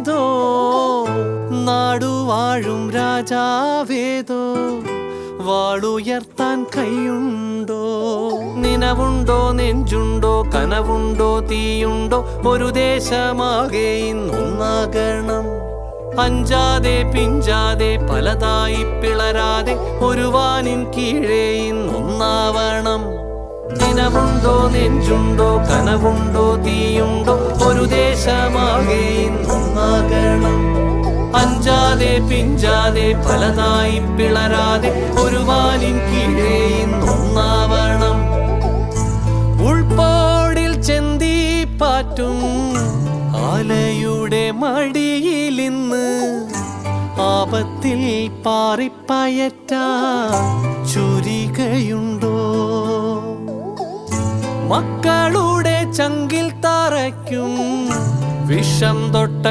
രാജാവേതോ നാടുവാഴും രാജാവേതോ വാളുയർത്താൻ കൈയുണ്ടോ നിനവുണ്ടോ നെഞ്ചുണ്ടോ കനവുണ്ടോ തീയുണ്ടോ ഒരു ദേശമാകെ ഇന്നൊന്നാകണം അഞ്ചാതെ പിഞ്ചാതെ പലതായി പിളരാതെ ഒരു വാനിൻ കീഴേ ഇന്നൊന്നാവണം നിനവുണ്ടോ നെഞ്ചുണ്ടോ കനവുണ്ടോ തീയുണ്ടോ ഒരു ദേശമാകെ ഇന്നൊന്നാകണം അഞ്ചാതെ പിഞ്ചാതെ പലതായി പിളരാതെ ഒരു വാനിൻ കീഴേ ഇന്നൊന്നാവണം ഉൾപ്പോടിൽ ചെന്തി പാറ്റും ആലയുടെ മടിയിലിന്ന് ആപത്തിൽ പാറിപ്പയറ്റാ ചുരികയുണ്ടോ മക്കളുടെ ചങ്കിൽ തറയ്ക്കും വിഷം തൊട്ട